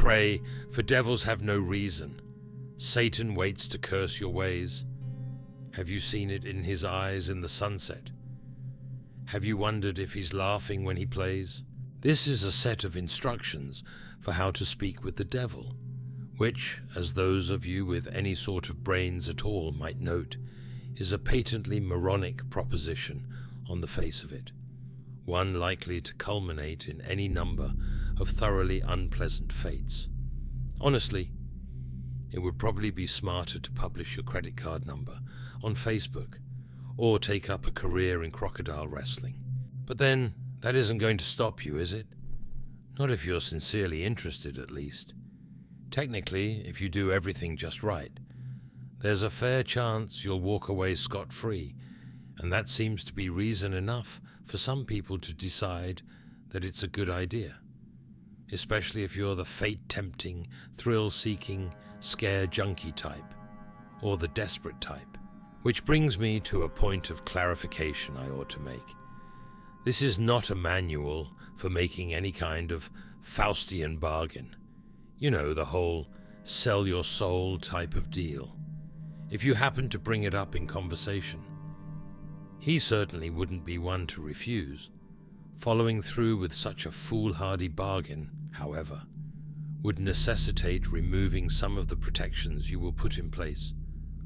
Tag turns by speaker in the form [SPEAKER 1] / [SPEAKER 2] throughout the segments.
[SPEAKER 1] pray, for devils have no reason. Satan waits to curse your ways. Have you seen it in his eyes in the sunset? Have you wondered if he's laughing when he plays? This is a set of instructions for how to speak with the devil, which, as those of you with any sort of brains at all might note, is a patently moronic proposition on the face of it, one likely to culminate in any number of thoroughly unpleasant fates. Honestly, it would probably be smarter to publish your credit card number on Facebook or take up a career in crocodile wrestling. But then, that isn't going to stop you, is it? Not if you're sincerely interested, at least. Technically, if you do everything just right, there's a fair chance you'll walk away scot-free, and that seems to be reason enough for some people to decide that it's a good idea, especially if you're the fate-tempting, thrill-seeking, scare-junkie type, or the desperate type. Which brings me to a point of clarification I ought to make. This is not a manual for making any kind of Faustian bargain. You know, the whole sell your soul type of deal. If you happen to bring it up in conversation, he certainly wouldn't be one to refuse. Following through with such a foolhardy bargain, however, would necessitate removing some of the protections you will put in place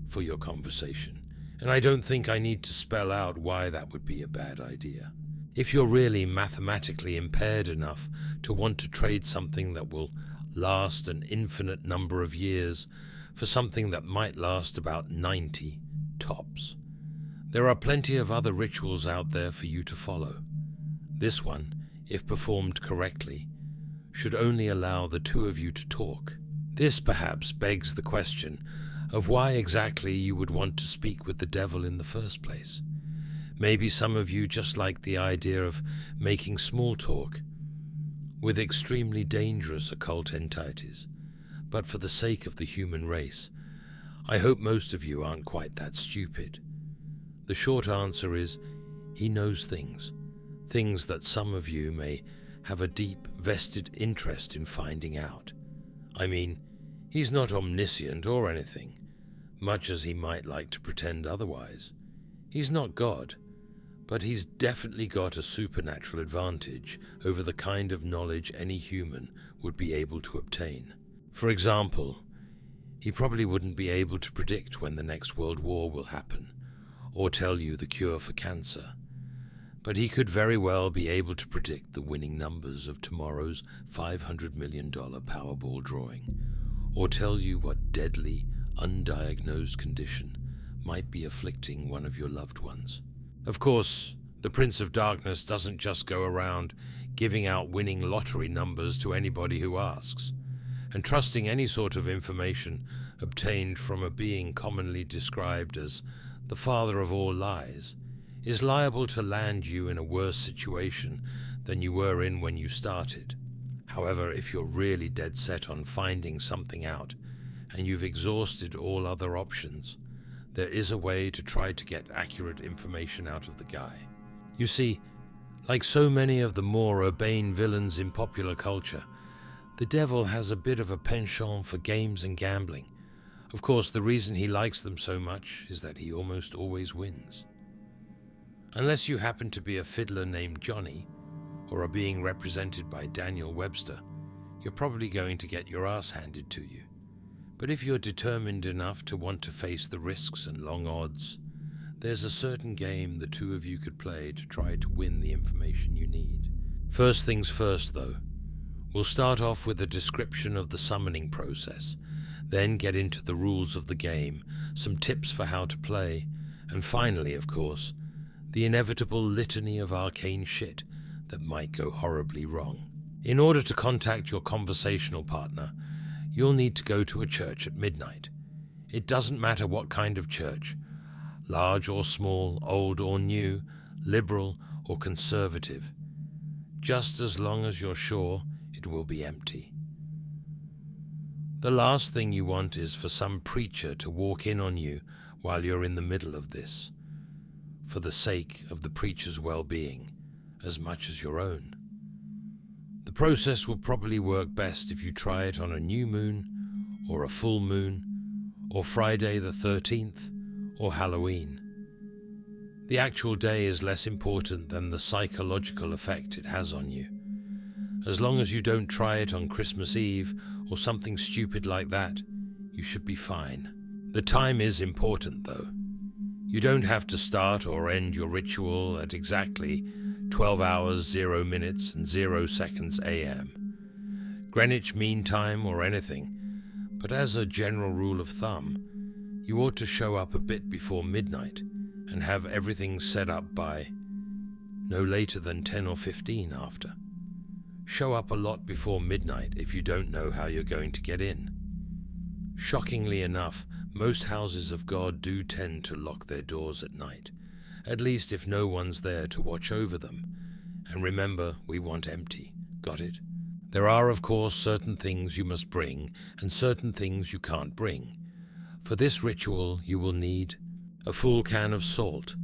[SPEAKER 1] for your conversation. And I don't think I need to spell out why that would be a bad idea. If you're really mathematically impaired enough to want to trade something that will last an infinite number of years for something that might last about 90 tops, there are plenty of other rituals out there for you to follow. This one, if performed correctly, should only allow the two of you to talk. This perhaps begs the question of why exactly you would want to speak with the devil in the first place. Maybe some of you just like the idea of making small talk with extremely dangerous occult entities, but for the sake of the human race, I hope most of you aren't quite that stupid. The short answer is, he knows things that some of you may have a deep, vested interest in finding out. I mean, he's not omniscient or anything, much as he might like to pretend otherwise. He's not God, but he's definitely got a supernatural advantage over the kind of knowledge any human would be able to obtain. For example, he probably wouldn't be able to predict when the next world war will happen, or tell you the cure for cancer. But he could very well be able to predict the winning numbers of tomorrow's $500 million Powerball drawing, or tell you what deadly, undiagnosed condition might be afflicting one of your loved ones. Of course, the Prince of Darkness doesn't just go around giving out winning lottery numbers to anybody who asks, and trusting any sort of information obtained from a being commonly described as the father of all lies is liable to land you in a worse situation than you were in when you started. However, if you're really dead set on finding something out, and you've exhausted all other options, there is a way to try to get accurate information out of the guy. You see, like so many of the more urbane villains in popular culture, the devil has a bit of a penchant for games and gambling. Of course, the reason he likes them so much is that he almost always wins. Unless you happen to be a fiddler named Johnny, or are being represented by Daniel Webster, you're probably going to get your ass handed to you. But if you're determined enough to want to face the risks and long odds, there's a certain game the two of you could play to try to win the information you need. First things first, though. We'll start off with a description of the summoning process, then get into the rules of the game, some tips for how to play, and finally, of course, the inevitable litany of arcane shit that might go horribly wrong. In order to contact your conversational partner, you'll need to go to a church at midnight. It doesn't matter what kind of church, large or small, old or new, liberal or conservative, just as long as you're sure it will be empty. The last thing you want is for some preacher to walk in on you while you're in the middle of this, for the sake of the preacher's well-being as much as your own. The process will probably work best if you try it on a new moon, or a full moon, or Friday the 13th, or Halloween. The actual day is less important than the psychological effect it has on you. As long as you don't try it on Christmas Eve or something stupid like that, you should be fine. The time is important, though. You don't have to start or end your ritual at exactly 12 hours, 0 minutes, and 0 seconds a.m. Greenwich Mean Time or anything, but as a general rule of thumb, you ought to show up a bit before midnight and have everything set up by no later than 10 or 15 after. Show up a lot before midnight if you don't know how you're going to get in. Shockingly enough, most houses of God do tend to lock their doors at night, at least if no one's there to watch over them. And remember, we want empty. Got it? There are, of course, certain things you must bring and certain things you can't bring. For this ritual, you will need a full can of salt.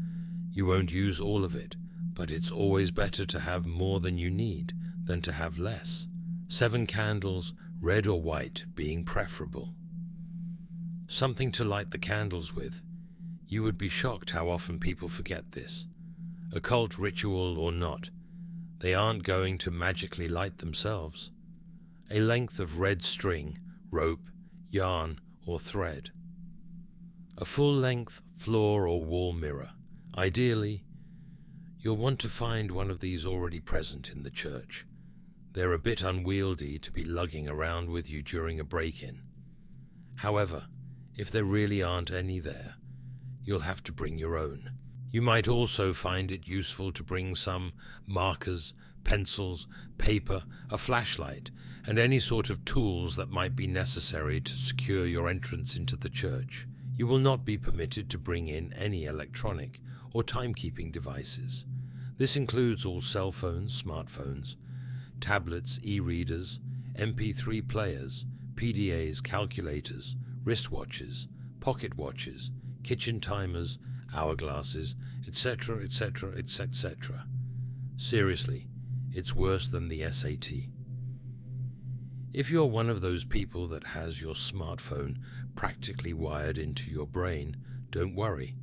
[SPEAKER 1] You won't use all of it, but it's always better to have more than you need than to have less. 7 candles, red or white, being preferable. Something to light the candles with. You would be shocked how often people forget this. Occult ritual or not, they aren't going to magically light themselves. A length of red string, rope, yarn, or thread. A full-length floor or wall mirror. Ideally, you'll want to find one of these already present in the church. They're a bit unwieldy to be lugging around with you during a break-in. However, if there really aren't any there, you'll have to bring your own. You might also find it useful to bring some markers, pencils, paper, a flashlight, and any sort of tools that might be necessary to secure your entrance into the church. You will not be permitted to bring in any electronic or timekeeping devices. This includes all cell phones, smartphones, tablets, e-readers, MP3 players, PDAs, calculators, wristwatches, pocket watches, kitchen timers, hourglasses, etc., etc., etc. Seriously, it's worse than the SAT. If you're one of those people that has your smartphone practically wired into your brain, don't worry.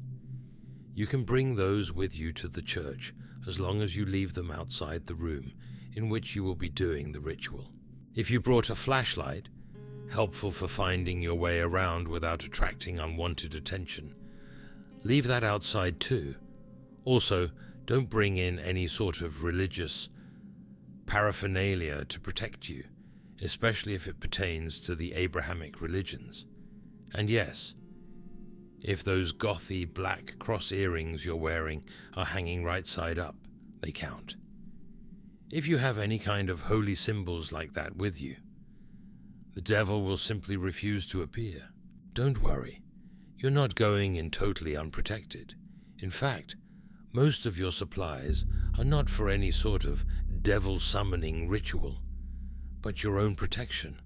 [SPEAKER 1] You can bring those with you to the church as long as you leave them outside the room in which you will be doing the ritual. If you brought a flashlight, helpful for finding your way around without attracting unwanted attention, leave that outside too. Also, don't bring in any sort of religious paraphernalia to protect you, especially if it pertains to the Abrahamic religions. And yes, if those gothy black cross earrings you're wearing are hanging right side up, they count. If you have any kind of holy symbols like that with you, the devil will simply refuse to appear. Don't worry, you're not going in totally unprotected. In fact, most of your supplies are not for any sort of devil-summoning ritual, but your own protection,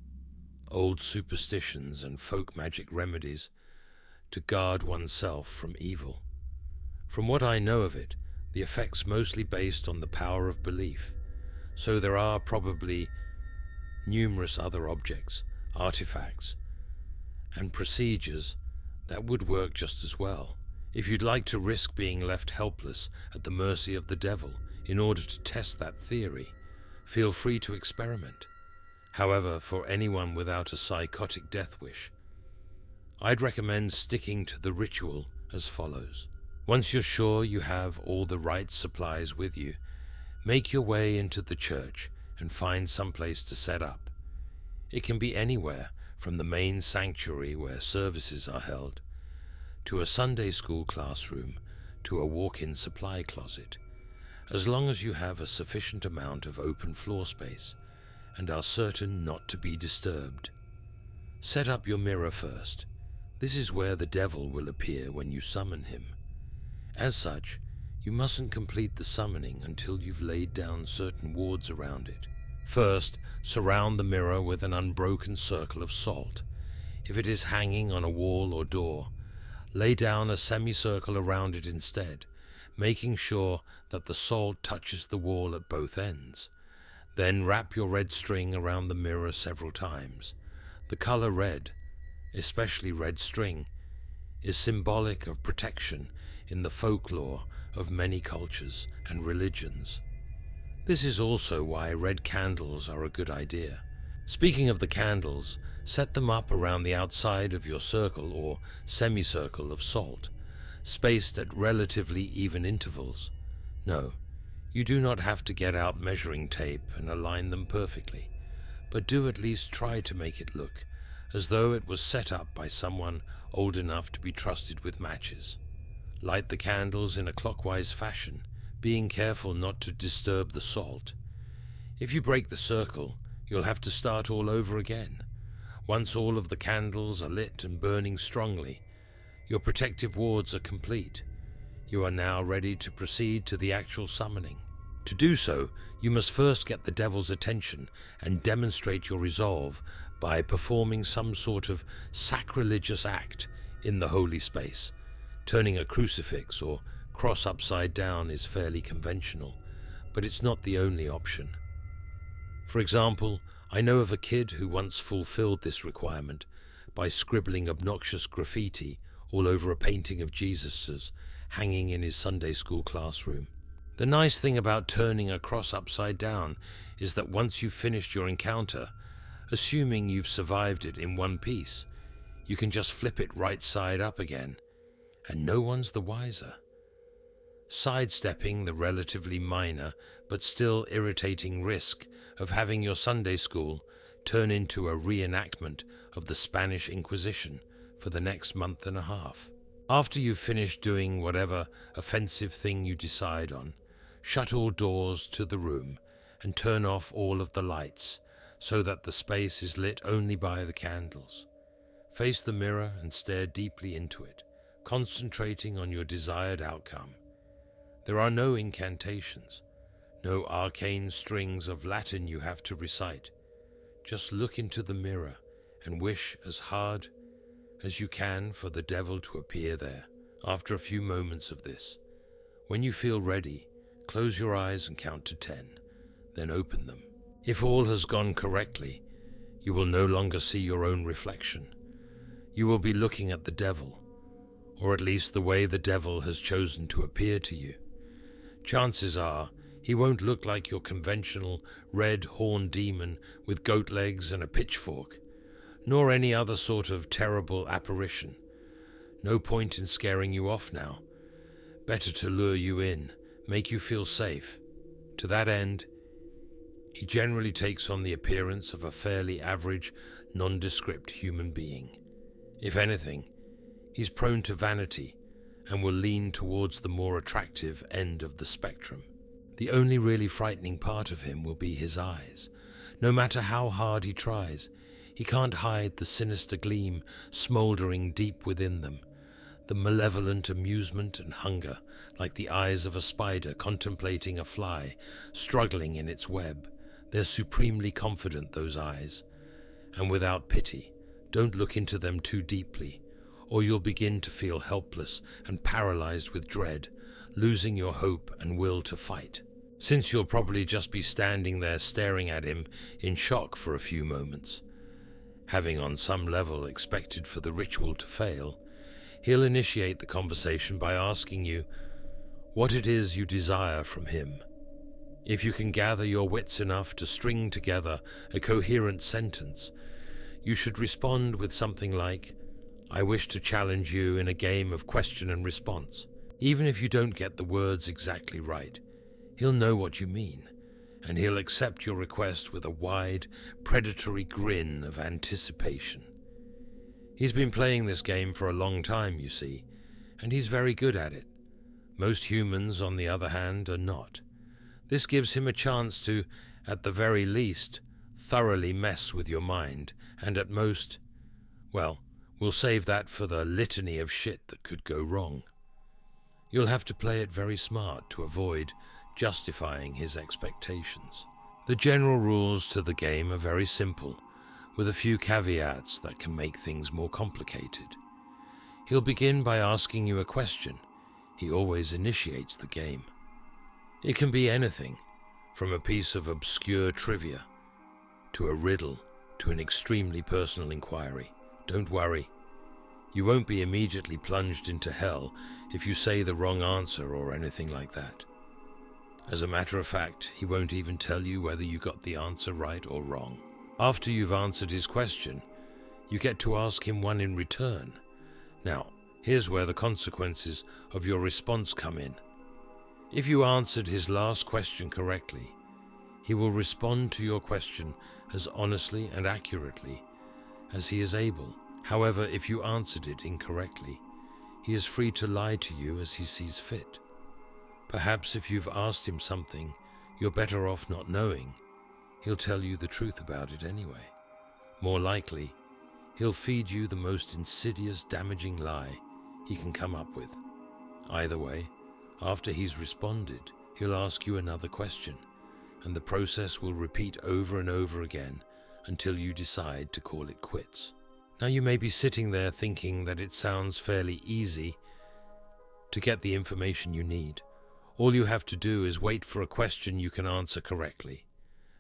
[SPEAKER 1] old superstitions and folk magic remedies to guard oneself from evil. From what I know of it, the effect's mostly based on the power of belief, so there are probably numerous other objects, artifacts, and procedures that would work just as well. If you'd like to risk being left helpless at the mercy of the devil in order to test that theory, feel free to experiment. However, for anyone without a psychotic death wish, I'd recommend sticking to the ritual as follows. Once you're sure you have all the right supplies with you, make your way into the church and find some place to set up. It can be anywhere from the main sanctuary where services are held, to a Sunday school classroom, to a walk-in supply closet, as long as you have a sufficient amount of open floor space and are certain not to be disturbed. Set up your mirror first. This is where the devil will appear when you summon him. As such, you mustn't complete the summoning until you've laid down certain wards around it. First, surround the mirror with an unbroken circle of salt. If it is hanging on a wall or door, lay down a semicircle around it instead, making sure that the salt touches the wall at both ends. Then wrap your red string around the mirror several times. The color red, especially red string, is symbolic of protection in the folklore of many cultures and religions. This is also why red candles are a good idea. Speaking of the candles, set them up around the outside of your circle or semicircle of salt, spaced at relatively even intervals. No, you do not have to get out measuring tape and align them perfectly, but do at least try to make it look as though it was set up by someone old enough to be trusted with matches. Light the candles in a clockwise fashion, being careful not to disturb the salt. If you break the circle, you'll have to start all over again. Once all of the candles are lit and burning strongly, your protective wards are complete. You are now ready to proceed to the actual summoning. To do so, you must first get the devil's attention and demonstrate your resolve by performing some sort of sacrilegious act in the holy space. Turning a crucifix or cross upside down is fairly conventional, but it's not the only option. For example, I know of a kid who once fulfilled this requirement by scribbling obnoxious graffiti all over a painting of Jesus's hanging in his Sunday school classroom. The nice thing about turning a cross upside down is that once you've finished your encounter, assuming you've survived it in one piece, you can just flip it right side up again, and no one's the wiser. Sidestepping the relatively minor but still irritating risk of having your Sunday school turn into a reenactment of the Spanish Inquisition for the next month and a half. After you've finished doing whatever offensive thing you decide on, shut all doors to the room and turn off all of the lights so that the space is lit only by the candles. Face the mirror and stare deeply into it, concentrating on your desired outcome. There are no incantations, no arcane strings of Latin you have to recite. Just look into the mirror and wish as hard as you can for the devil to appear there. After a few moments of this, when you feel ready, close your eyes and count to 10, then open them. If all has gone correctly, you will no longer see your own reflection. You will be looking at the devil, or at least the way the devil has chosen to appear to you. Chances are he won't look like your conventional red horned demon with goat legs and a pitchfork, nor any other sort of terrible apparition. No point in scaring you off now. Better to lure you in, make you feel safe. To that end, he generally takes on the appearance of a fairly average, nondescript human being. If anything, he's prone to vanity and will lean towards the more attractive end of the spectrum. The only really frightening part of him will be his eyes. No matter how hard he tries, he can't hide the sinister gleam smouldering deep within them, the malevolent amusement and hunger, like the eyes of a spider contemplating a fly struggling in its web. They're supremely confident, those eyes, and without pity. Don't look into them too deeply, or you'll begin to feel helpless and paralyzed with dread, losing your hope and will to fight. Since you'll probably just be standing there staring at him in shock for a few moments, having on some level expected for the ritual to fail, he'll initiate the conversation by asking you what it is you desire from him. If you can gather your wits enough to string together a coherent sentence, you should respond with something like, "I wish to challenge you in a game of question and response." Even if you don't get the words exactly right, he'll know what you mean, and he'll accept your request with a wide, predatory grin of anticipation. He's been playing this game for a long time, you see, and he's very good at it. Most humans, on the other hand, are not. This gives him a chance to, at the very least, thoroughly mess with your mind, and at most, well, we'll save that for the litany of shit that could go wrong. You'll have to play it very smart to avoid justifying his expectations. The general rules to the game are very simple, with a few caveats that can make things more complicated. He'll begin by asking you a question. He always initiates the game. It can be anything, From a piece of obscure trivia, to a riddle, to an extremely personal inquiry. Don't worry. You won't be immediately plunged into hell if you say the wrong answer or anything like that. As a matter of fact, he won't even tell you whether you got the answer right or wrong. After you've answered his question, you get to ask him one in return. Now, here's where the consequences of your response come in. If you answered his last question correctly, he will respond to your question as honestly and accurately as he is able. However, if you answered it incorrectly, he is free to lie to you as he sees fit. Perhaps if you've asked him something you're better off not knowing, he'll tell you the truth about it anyway. More likely, he'll feed you the most insidious, damaging lie he can come up with. Either way, after he's responded, he'll ask you another question, and the process will repeat over and over again until you decide to call it quits. Now you may be sitting there thinking that it sounds fairly easy to get the information you need. All you have to do is wait for a question you can answer correctly,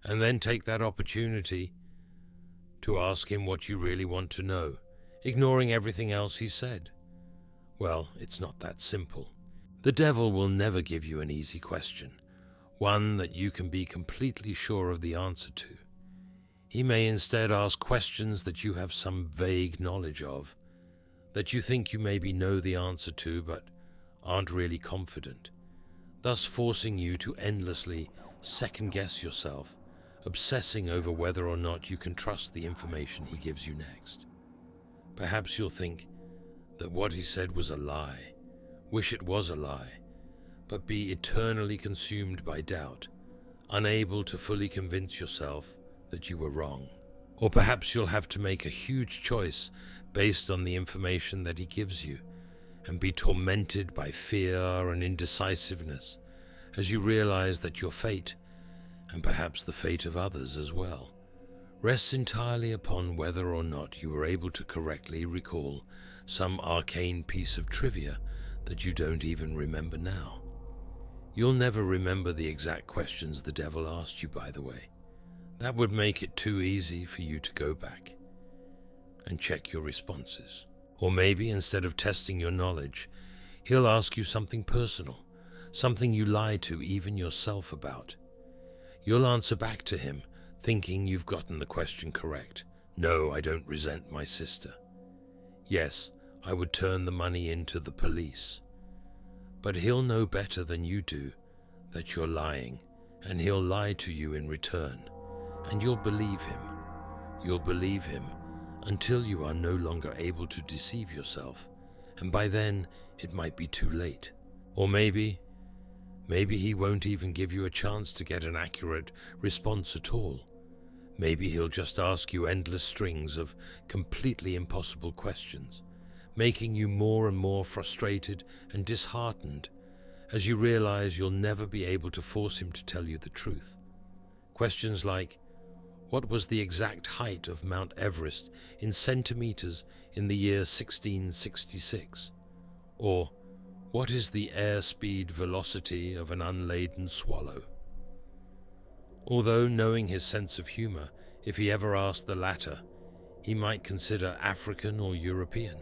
[SPEAKER 1] and then take that opportunity to ask him what you really want to know, ignoring everything else he said. Well, it's not that simple. The devil will never give you an easy question, one that you can be completely sure of the answer to. He may instead ask questions that you have some vague knowledge of, that you think you maybe know the answer to but aren't really confident, thus forcing you to endlessly second-guess yourself, obsessing over whether or not you can trust the information he gives you next. Perhaps you'll think that what he said was a lie, wish it was a lie, but be eternally consumed by doubt, unable to fully convince yourself that you were wrong. Or perhaps you'll have to make a huge choice based on the information that he gives you, and be tormented by fear and indecisiveness as you realize that your fate, and perhaps the fate of others as well, rests entirely upon whether or not you were able to correctly recall some arcane piece of trivia that you don't even remember now. You'll never remember the exact questions the devil asked you, by the way. That would make it too easy for you to go back and check your responses. Or maybe instead of testing your knowledge, he'll ask you something personal, something you lie to even yourself about. You'll answer back to him, thinking you've gotten the question correct. No, I don't resent my sister. Yes, I would turn the money into the police. But he'll know better than you do that you're lying, and he'll lie to you in return, and you'll believe him. You'll believe him until you are no longer able to deceive yourself, and by then it might be too late. Or maybe he won't even give you a chance to get an accurate response at all. Maybe he'll just ask you endless strings of completely impossible questions, making you more and more frustrated and disheartened as you realize you'll never be able to force him to tell you the truth. Questions like, what was the exact height of Mount Everest in centimeters in the year 1666? Or, what is the airspeed velocity of an unladen swallow? Although, knowing his sense of humor, if he ever asked the latter, he might consider African or European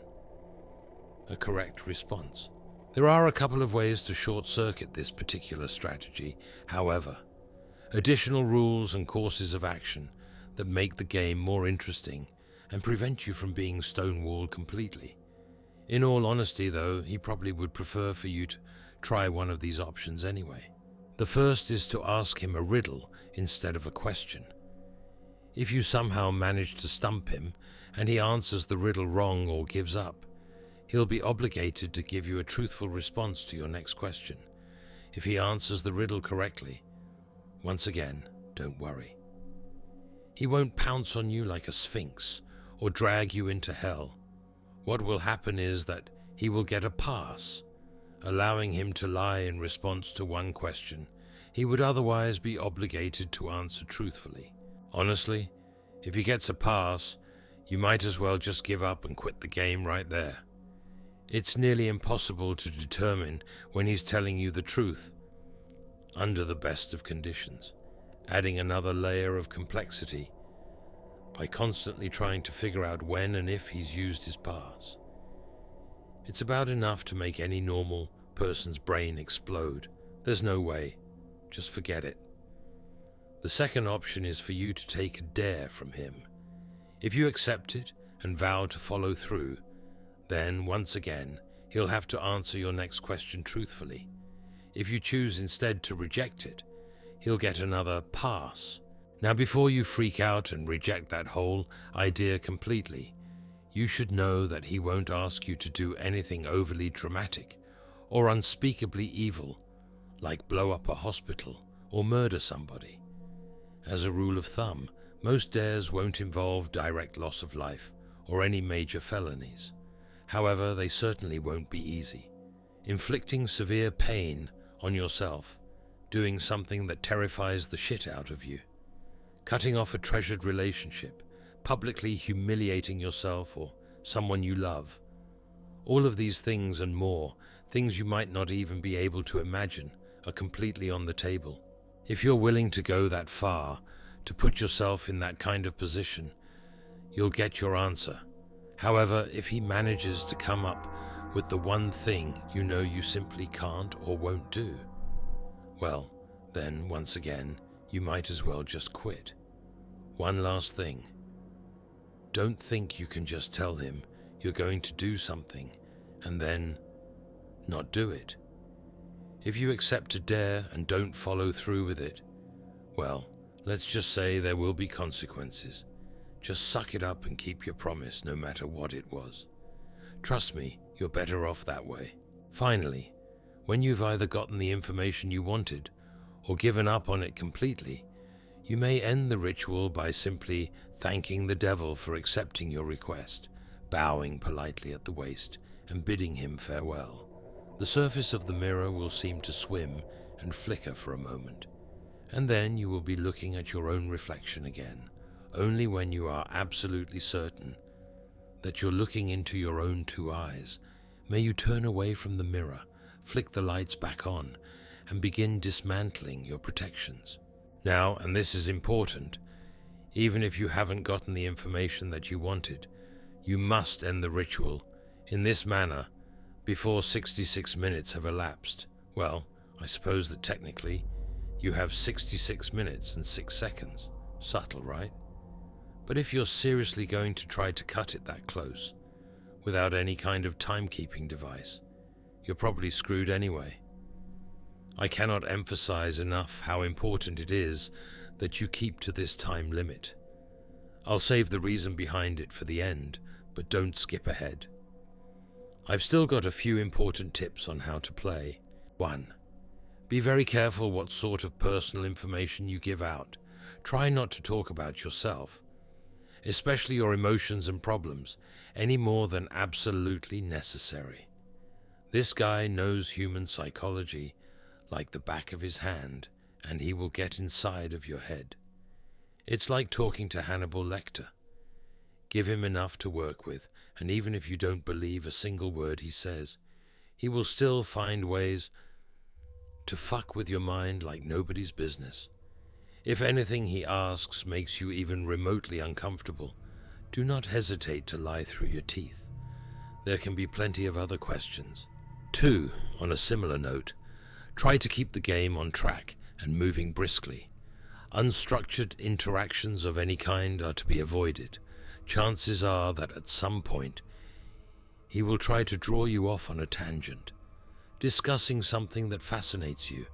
[SPEAKER 1] a correct response. There are a couple of ways to short-circuit this particular strategy, however. Additional rules and courses of action that make the game more interesting and prevent you from being stonewalled completely. In all honesty, though, he probably would prefer for you to try one of these options anyway. The first is to ask him a riddle instead of a question. If you somehow manage to stump him and he answers the riddle wrong or gives up, he'll be obligated to give you a truthful response to your next question. If he answers the riddle correctly, once again, don't worry. He won't pounce on you like a sphinx or drag you into hell. What will happen is that he will get a pass, allowing him to lie in response to one question he would otherwise be obligated to answer truthfully. Honestly, if he gets a pass, you might as well just give up and quit the game right there. It's nearly impossible to determine when he's telling you the truth under the best of conditions. adding another layer of complexity by constantly trying to figure out when and if he's used his pass. It's about enough to make any normal person's brain explode. There's no way. Just forget it. The second option is for you to take a dare from him. If you accept it and vow to follow through, then, once again, he'll have to answer your next question truthfully. If you choose instead to reject it, he'll get another pass. Now, before you freak out and reject that whole idea completely, you should know that he won't ask you to do anything overly dramatic or unspeakably evil, like blow up a hospital or murder somebody. As a rule of thumb, most dares won't involve direct loss of life or any major felonies. However, they certainly won't be easy. Inflicting severe pain on yourself, doing something that terrifies the shit out of you, cutting off a treasured relationship, publicly humiliating yourself or someone you love. All of these things and more, things you might not even be able to imagine, are completely on the table. If you're willing to go that far, to put yourself in that kind of position, you'll get your answer. However, if he manages to come up with the one thing you know you simply can't or won't do, well, then, once again, you might as well just quit. One last thing. Don't think you can just tell him you're going to do something and then not do it. If you accept a dare and don't follow through with it, well, let's just say there will be consequences. Just suck it up and keep your promise no matter what it was. Trust me, you're better off that way. Finally, when you've either gotten the information you wanted or given up on it completely, you may end the ritual by simply thanking the devil for accepting your request, bowing politely at the waist, and bidding him farewell. The surface of the mirror will seem to swim and flicker for a moment, and then you will be looking at your own reflection again. Only when you are absolutely certain that you're looking into your own two eyes may you turn away from the mirror, flick the lights back on, and begin dismantling your protections. Now, and this is important, even if you haven't gotten the information that you wanted, you must end the ritual in this manner before 66 minutes have elapsed. Well, I suppose that technically you have 66 minutes and 6 seconds. Subtle, right? But if you're seriously going to try to cut it that close, without any kind of timekeeping device, you're probably screwed anyway. I cannot emphasize enough how important it is that you keep to this time limit. I'll save the reason behind it for the end, but don't skip ahead. I've still got a few important tips on how to play. 1. Be very careful what sort of personal information you give out. Try not to talk about yourself, especially your emotions and problems, any more than absolutely necessary. This guy knows human psychology like the back of his hand, and he will get inside of your head. It's like talking to Hannibal Lecter. Give him enough to work with, and even if you don't believe a single word he says, he will still find ways to fuck with your mind like nobody's business. If anything he asks makes you even remotely uncomfortable, do not hesitate to lie through your teeth. There can be plenty of other questions. 2. On a similar note, try to keep the game on track and moving briskly. Unstructured interactions of any kind are to be avoided. Chances are that at some point he will try to draw you off on a tangent, discussing something that fascinates you,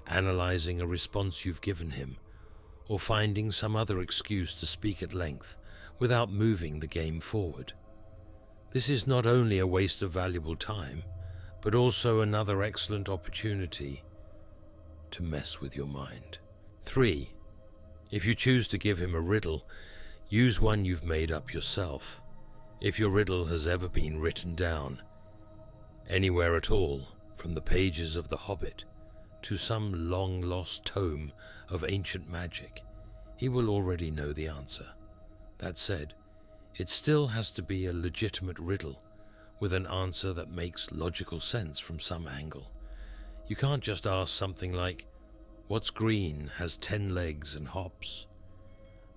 [SPEAKER 1] analyzing a response you've given him, or finding some other excuse to speak at length without moving the game forward. This is not only a waste of valuable time, but also another excellent opportunity to mess with your mind. 3. If you choose to give him a riddle, use one you've made up yourself. If your riddle has ever been written down, anywhere at all, from the pages of The Hobbit to some long-lost tome of ancient magic, he will already know the answer. That said, it still has to be a legitimate riddle, with an answer that makes logical sense from some angle. You can't just ask something like, What's green, has 10 legs and hops?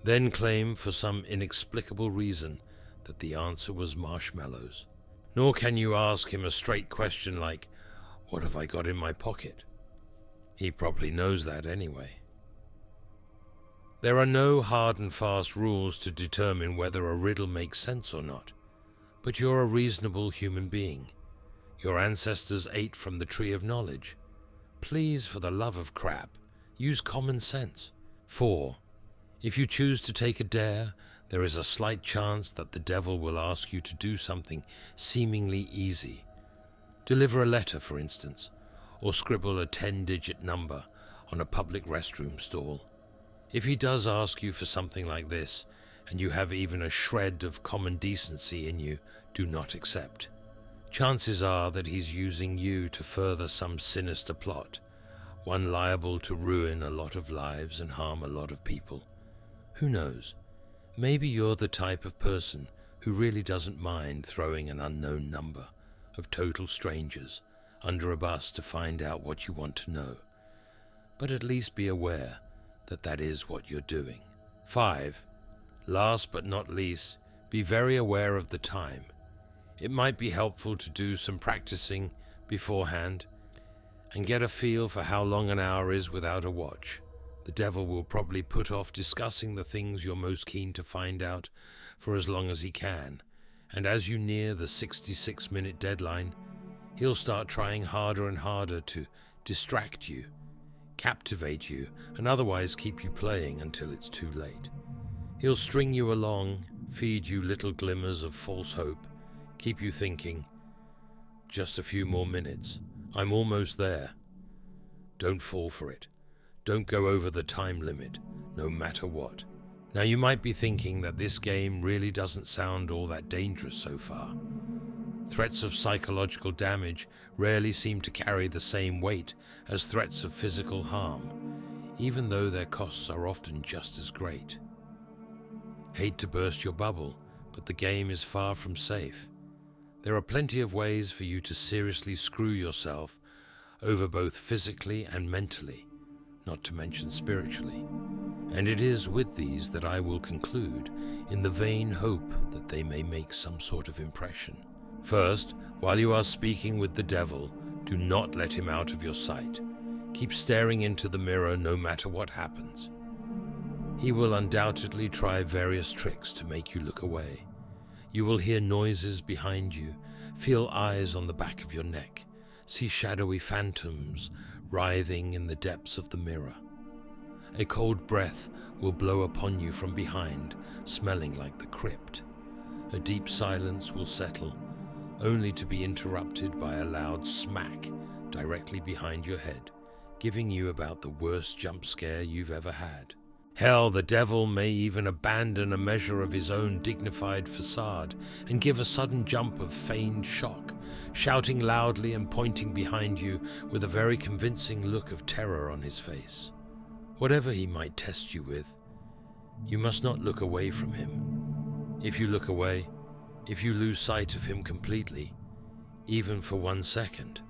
[SPEAKER 1] Then claim for some inexplicable reason that the answer was marshmallows. Nor can you ask him a straight question like, "What have I got in my pocket?" He probably knows that anyway. There are no hard and fast rules to determine whether a riddle makes sense or not, but you're a reasonable human being. Your ancestors ate from the tree of knowledge. Please, for the love of crap, use common sense. 4. If you choose to take a dare, there is a slight chance that the devil will ask you to do something seemingly easy. Deliver a letter, for instance, or scribble a 10-digit number on a public restroom stall. If he does ask you for something like this, and you have even a shred of common decency in you, do not accept. Chances are that he's using you to further some sinister plot, one liable to ruin a lot of lives and harm a lot of people. Who knows? Maybe you're the type of person who really doesn't mind throwing an unknown number of total strangers under a bus to find out what you want to know. But at least be aware that that is what you're doing. 5. Last but not least, be very aware of the time. It might be helpful to do some practicing beforehand and get a feel for how long an hour is without a watch. The devil will probably put off discussing the things you're most keen to find out for as long as he can, and as you near the 66-minute deadline, he'll start trying harder and harder to distract you, captivate you, and otherwise keep you playing until it's too late. He'll string you along, feed you little glimmers of false hope, keep you thinking, "Just a few more minutes. I'm almost there." Don't fall for it. Don't go over the time limit, no matter what. Now you might be thinking that this game really doesn't sound all that dangerous so far. Threats of psychological damage rarely seem to carry the same weight as threats of physical harm, even though their costs are often just as great. Hate to burst your bubble, but the game is far from safe. There are plenty of ways for you to seriously screw yourself over both physically and mentally, not to mention spiritually. And it is with these that I will conclude, in the vain hope that they may make some sort of impression. First, while you are speaking with the devil, do not let him out of your sight. Keep staring into the mirror no matter what happens. He will undoubtedly try various tricks to make you look away. You will hear noises behind you, feel eyes on the back of your neck, see shadowy phantoms writhing in the depths of the mirror. A cold breath will blow upon you from behind, smelling like the crypt. A deep silence will settle, only to be interrupted by a loud smack directly behind your head, giving you about the worst jump scare you've ever had. Hell, the devil may even abandon a measure of his own dignified facade and give a sudden jump of feigned shock, shouting loudly and pointing behind you with a very convincing look of terror on his face. Whatever he might test you with, you must not look away from him. If you look away, if you lose sight of him completely, even for 1 second,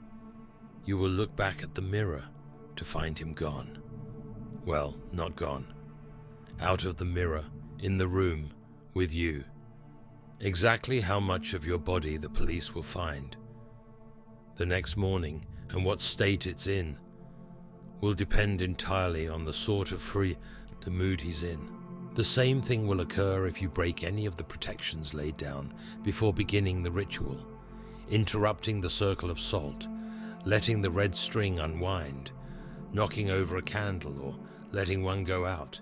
[SPEAKER 1] you will look back at the mirror to find him gone. Well, not gone. Out of the mirror, in the room, with you. Exactly how much of your body the police will find the next morning and what state it's in will depend entirely on the sort of the mood he's in. The same thing will occur if you break any of the protections laid down before beginning the ritual, interrupting the circle of salt, letting the red string unwind, knocking over a candle, or letting one go out.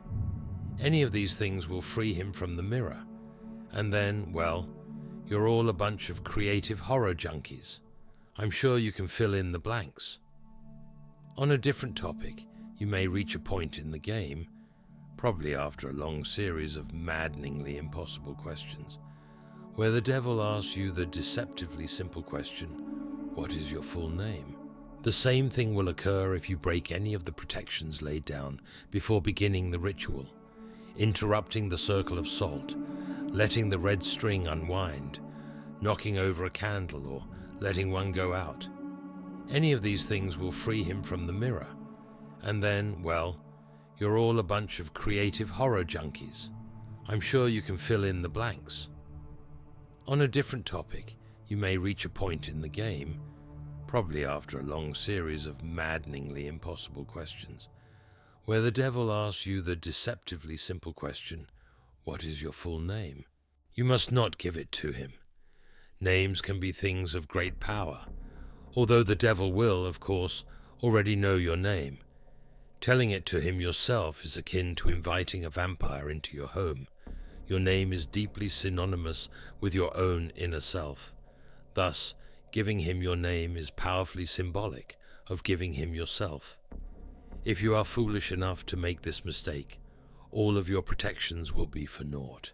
[SPEAKER 1] Any of these things will free him from the mirror, and then, well, you're all a bunch of creative horror junkies. I'm sure you can fill in the blanks. On a different topic, you may reach a point in the game, probably after a long series of maddeningly impossible questions, where the devil asks you the deceptively simple question, "What is your full name?" The same thing will occur if you break any of the protections laid down before beginning the ritual, interrupting the circle of salt, letting the red string unwind, knocking over a candle, or letting one go out. Any of these things will free him from the mirror, And then, well, you're all a bunch of creative horror junkies. I'm sure you can fill in the blanks. On a different topic, you may reach a point in the game, probably after a long series of maddeningly impossible questions, where the devil asks you the deceptively simple question, "What is your full name?" You must not give it to him. Names can be things of great power, although the devil will, of course, already know your name. Telling it to him yourself is akin to inviting a vampire into your home. Your name is deeply synonymous with your own inner self. Thus, giving him your name is powerfully symbolic of giving him yourself. If you are foolish enough to make this mistake, all of your protections will be for naught,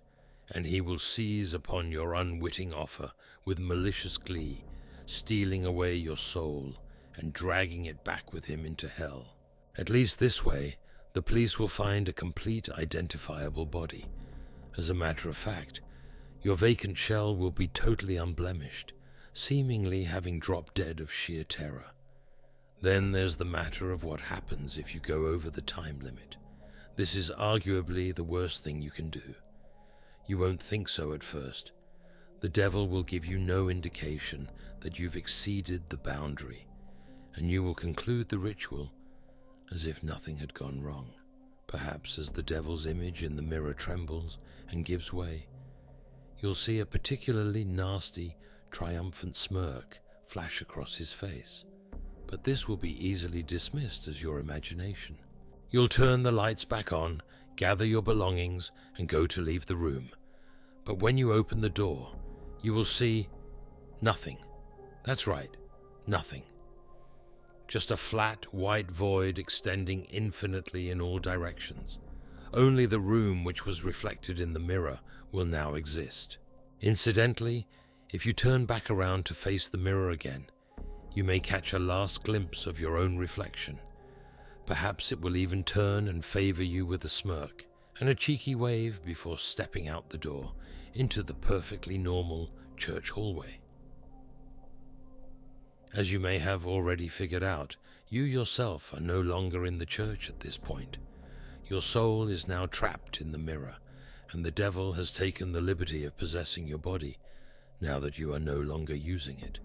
[SPEAKER 1] and he will seize upon your unwitting offer with malicious glee, stealing away your soul and dragging it back with him into hell. At least this way, the police will find a complete identifiable body. As a matter of fact, your vacant shell will be totally unblemished, seemingly having dropped dead of sheer terror. Then there's the matter of what happens if you go over the time limit. This is arguably the worst thing you can do. You won't think so at first. The devil will give you no indication that you've exceeded the boundary, and you will conclude the ritual as if nothing had gone wrong. Perhaps as the devil's image in the mirror trembles and gives way, you'll see a particularly nasty, triumphant smirk flash across his face. But this will be easily dismissed as your imagination. You'll turn the lights back on, gather your belongings, and go to leave the room. But when you open the door, you will see nothing. That's right, nothing. Just a flat, white void extending infinitely in all directions. Only the room which was reflected in the mirror will now exist. Incidentally, if you turn back around to face the mirror again, you may catch a last glimpse of your own reflection. Perhaps it will even turn and favor you with a smirk and a cheeky wave before stepping out the door into the perfectly normal church hallway. As you may have already figured out, you yourself are no longer in the church at this point. Your soul is now trapped in the mirror, and the devil has taken the liberty of possessing your body, now that you are no longer using it.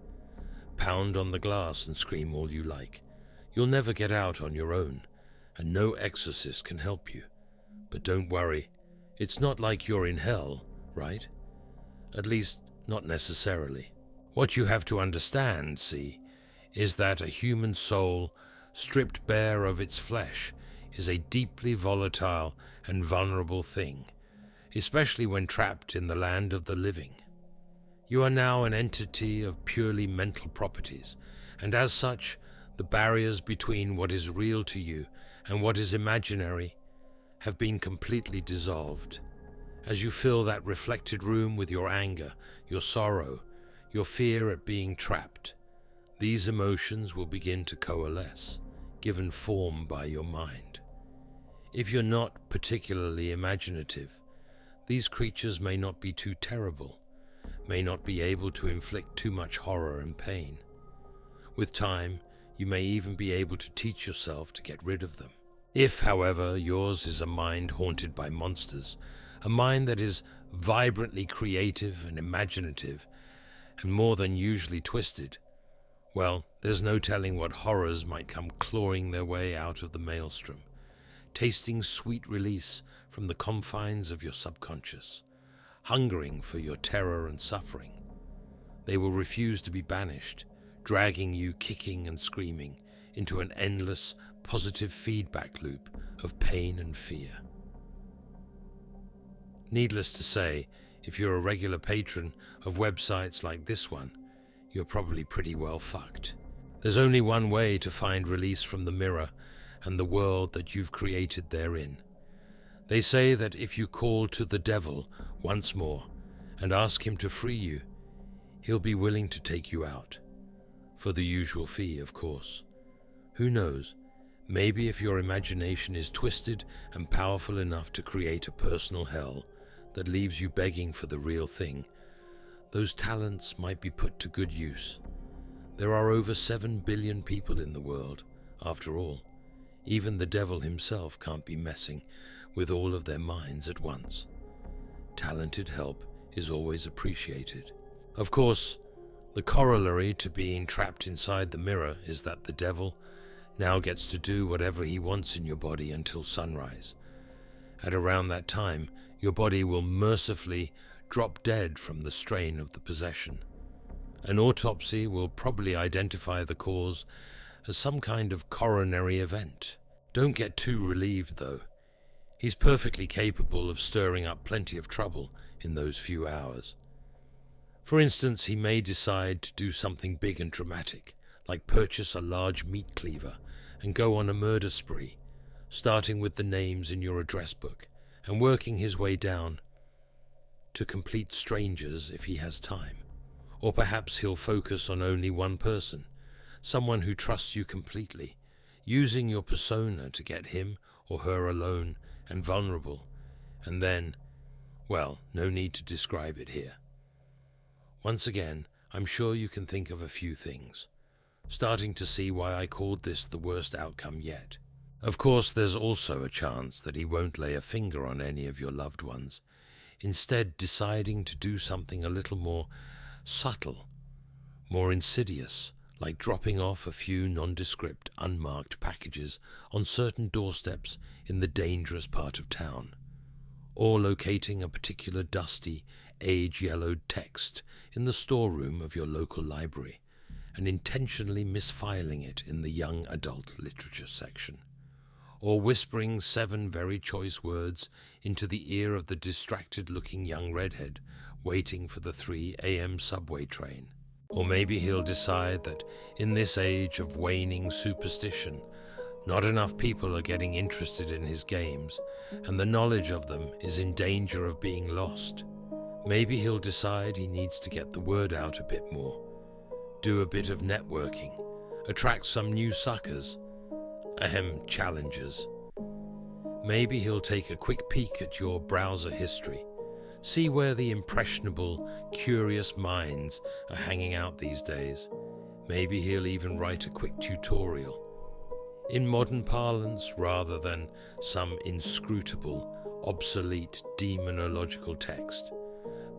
[SPEAKER 1] Pound on the glass and scream all you like. You'll never get out on your own, and no exorcist can help you. But don't worry, it's not like you're in hell, right? At least, not necessarily. What you have to understand, see, is that a human soul, stripped bare of its flesh, is a deeply volatile and vulnerable thing, especially when trapped in the land of the living. You are now an entity of purely mental properties, and as such, the barriers between what is real to you and what is imaginary have been completely dissolved. As you fill that reflected room with your anger, your sorrow, your fear at being trapped, these emotions will begin to coalesce, given form by your mind. If you're not particularly imaginative, these creatures may not be too terrible, may not be able to inflict too much horror and pain. With time, you may even be able to teach yourself to get rid of them. If, however, yours is a mind haunted by monsters, a mind that is vibrantly creative and imaginative, and more than usually twisted, well, there's no telling what horrors might come clawing their way out of the maelstrom, tasting sweet release from the confines of your subconscious, hungering for your terror and suffering. They will refuse to be banished, dragging you kicking and screaming into an endless, positive feedback loop of pain and fear. Needless to say, if you're a regular patron of websites like this one, you're probably pretty well fucked. There's only one way to find release from the mirror and the world that you've created therein. They say that if you call to the devil once more and ask him to free you, he'll be willing to take you out. For the usual fee, of course. Who knows, maybe if your imagination is twisted and powerful enough to create a personal hell that leaves you begging for the real thing, those talents might be put to good use. There are over 7 billion people in the world, after all. Even the devil himself can't be messing with all of their minds at once. Talented help is always appreciated. Of course, the corollary to being trapped inside the mirror is that the devil now gets to do whatever he wants in your body until sunrise. At around that time, your body will mercifully drop dead from the strain of the possession. An autopsy will probably identify the cause as some kind of coronary event. Don't get too relieved, though. He's perfectly capable of stirring up plenty of trouble in those few hours. For instance, he may decide to do something big and dramatic, like purchase a large meat cleaver and go on a murder spree, starting with the names in your address book and working his way down to complete strangers if he has time. Or perhaps he'll focus on only one person, someone who trusts you completely, using your persona to get him or her alone and vulnerable, and then, well, no need to describe it here. Once again, I'm sure you can think of a few things, starting to see why I called this the worst outcome yet. Of course, there's also a chance that he won't lay a finger on any of your loved ones, instead deciding to do something a little more subtle, more insidious, like dropping off a few nondescript, unmarked packages on certain doorsteps in the dangerous part of town, or locating a particular dusty, age-yellowed text in the storeroom of your local library and intentionally misfiling it in the young adult literature section, or whispering 7 very choice words into the ear of the distracted-looking young redhead waiting for the 3 a.m. subway train. Or maybe he'll decide that in this age of waning superstition, not enough people are getting interested in his games, and the knowledge of them is in danger of being lost. Maybe he'll decide he needs to get the word out a bit more, do a bit of networking, attract some new suckers, challengers. Maybe he'll take a quick peek at your browser history, see where the impressionable, curious minds are hanging out these days. Maybe he'll even write a quick tutorial, in modern parlance rather than some inscrutable, obsolete, demonological text.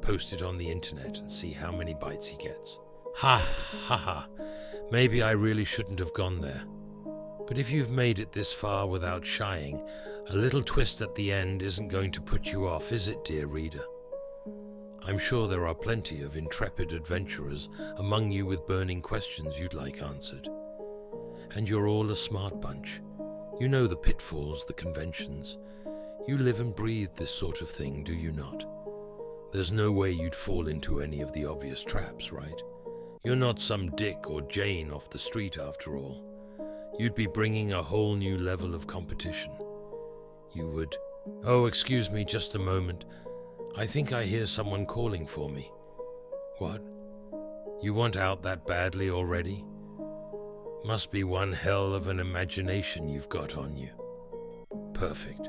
[SPEAKER 1] Post it on the internet and see how many bites he gets. Ha ha ha. Maybe I really shouldn't have gone there. But if you've made it this far without shying, a little twist at the end isn't going to put you off, is it, dear reader? I'm sure there are plenty of intrepid adventurers among you with burning questions you'd like answered. And you're all a smart bunch. You know the pitfalls, the conventions. You live and breathe this sort of thing, do you not? There's no way you'd fall into any of the obvious traps, right? You're not some Dick or Jane off the street after all. You'd be bringing a whole new level of competition. You would... Oh, excuse me just a moment. I think I hear someone calling for me. What? You want out that badly already? Must be one hell of an imagination you've got on you. Perfect.